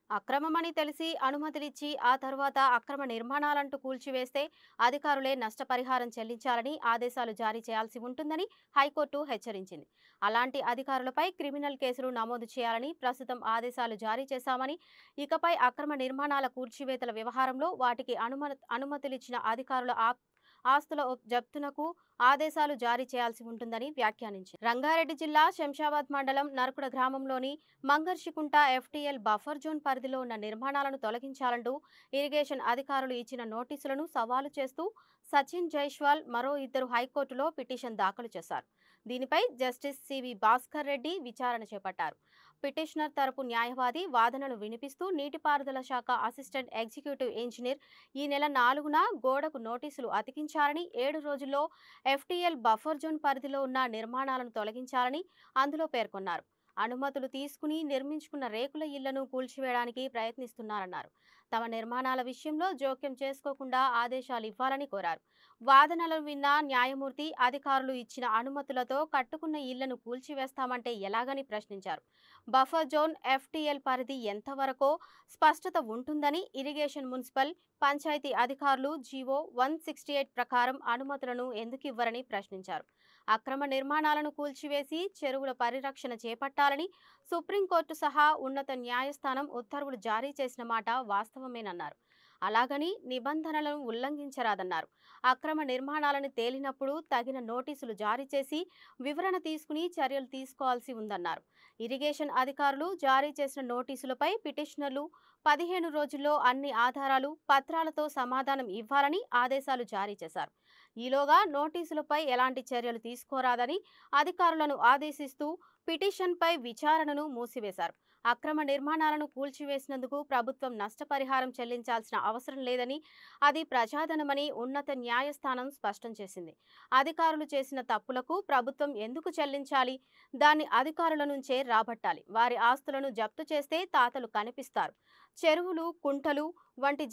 అక్రమమని తెలిసి అనుమతులిచ్చి ఆ తర్వాత అక్రమ నిర్మాణాలంటూ కూల్చివేస్తే అధికారులే నష్టపరిహారం చెల్లించాలని ఆదేశాలు జారీ చేయాల్సి ఉంటుందని హైకోర్టు హెచ్చరించింది. అలాంటి అధికారులపై క్రిమినల్ కేసులు నమోదు చేయాలని ప్రస్తుతం ఆదేశాలు జారీ చేశామని, ఇకపై అక్రమ నిర్మాణాల కూల్చివేతల వ్యవహారంలో వాటికి అనుమతులిచ్చిన అధికారుల ఆస్తుల జప్తునకు ఆదేశాలు జారీ చేయాల్సి ఉంటుందని వ్యాఖ్యానించింది. రంగారెడ్డి జిల్లా శంషాబాద్ మండలం నరకుడ గ్రామంలోని మంగర్షికుంట ఎఫ్టీఎల్ బఫర్ జోన్ పరిధిలో ఉన్న నిర్మాణాలను తొలగించాలంటూ ఇరిగేషన్ అధికారులు ఇచ్చిన నోటీసులను సవాలు చేస్తూ సచిన్ జైస్వాల్ మరో ఇద్దరు హైకోర్టులో పిటిషన్ దాఖలు చేశారు. దీనిపై జస్టిస్ సివి భాస్కర్ రెడ్డి విచారణ చేపట్టారు. పిటిషనర్ తరపు న్యాయవాది వాదనలు వినిపిస్తూ నీటిపారుదల శాఖ అసిస్టెంట్ ఎగ్జిక్యూటివ్ ఇంజనీర్ ఈ నెల 4న గోడకు నోటీసులు అతికించాలని, 7 రోజుల్లో ఎఫ్టీఎల్ బఫర్ జోన్ పరిధిలో ఉన్న నిర్మాణాలను తొలగించాలని అందులో పేర్కొన్నారు. అనుమతులు తీసుకుని నిర్మించుకున్న రేకుల ఇళ్లను కూల్చివేయడానికి ప్రయత్నిస్తున్నారన్నారు. తమ నిర్మాణాల విషయంలో జోక్యం చేసుకోకుండా ఆదేశాలు ఇవ్వాలని కోరారు. వాదనలను విన్న న్యాయమూర్తి అధికారులు ఇచ్చిన అనుమతులతో కట్టుకున్న ఇళ్లను కూల్చివేస్తామంటే ఎలాగని ప్రశ్నించారు. బఫర్ జోన్ ఎఫ్టీఎల్ పరిధి ఎంతవరకో స్పష్టత ఉంటుందని, ఇరిగేషన్, మున్సిపల్, పంచాయతీ అధికారులు జీవో 168 ప్రకారం అనుమతులను ఎందుకు ఇవ్వరని ప్రశ్నించారు. అక్రమ నిర్మాణాలను కూల్చివేసి చెరువుల పరిరక్షణ చేపట్టాలని సుప్రీంకోర్టు సహా ఉన్నత న్యాయస్థానం ఉత్తర్వులు జారీ చేసిన మాట వాస్తవమేనన్నారు. అలాగని నిబంధనలను ఉల్లంఘించరాదన్నారు. అక్రమ నిర్మాణాలను తేలినప్పుడు తగిన నోటీసులు జారీ చేసి వివరణ తీసుకుని చర్యలు తీసుకోవాల్సి ఉందన్నారు. ఇరిగేషన్ అధికారులు జారీ చేసిన నోటీసులపై పిటిషనర్లు 15 రోజుల్లో అన్ని ఆధారాలు, పత్రాలతో సమాధానం ఇవ్వాలని ఆదేశాలు జారీ చేశారు. ఈలోగా నోటీసులపై ఎలాంటి చర్యలు తీసుకోరాదని అధికారులను ఆదేశిస్తూ పిటిషన్పై విచారణను మూసివేశారు. అక్రమ నిర్మాణాలను కూల్చివేసినందుకు ప్రభుత్వం నష్టపరిహారం చెల్లించాల్సిన అవసరం లేదని, అది ప్రజాధనమని ఉన్నత న్యాయస్థానం స్పష్టం చేసింది. అధికారులు చేసిన తప్పులకు ప్రభుత్వం ఎందుకు చెల్లించాలి? దాన్ని అధికారుల నుంచే రాబట్టాలి. వారి ఆస్తులను జప్తు చేస్తే తాతలు కనిపిస్తారు. చెరువులు, కుంటలు వంటి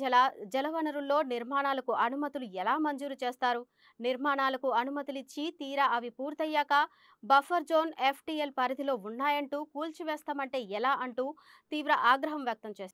జలవనరుల్లో నిర్మాణాలకు అనుమతులు ఎలా మంజూరు చేస్తారు? నిర్మాణాలకు అనుమతులిచ్చి తీరా అవి పూర్తయ్యాక బఫర్ జోన్ ఎఫ్టీఎల్ పరిధిలో ఉన్నాయంటూ కూల్చివేస్తామంటే ఎలా అంటూ తీవ్ర ఆగ్రహం వ్యక్తం చేశారు.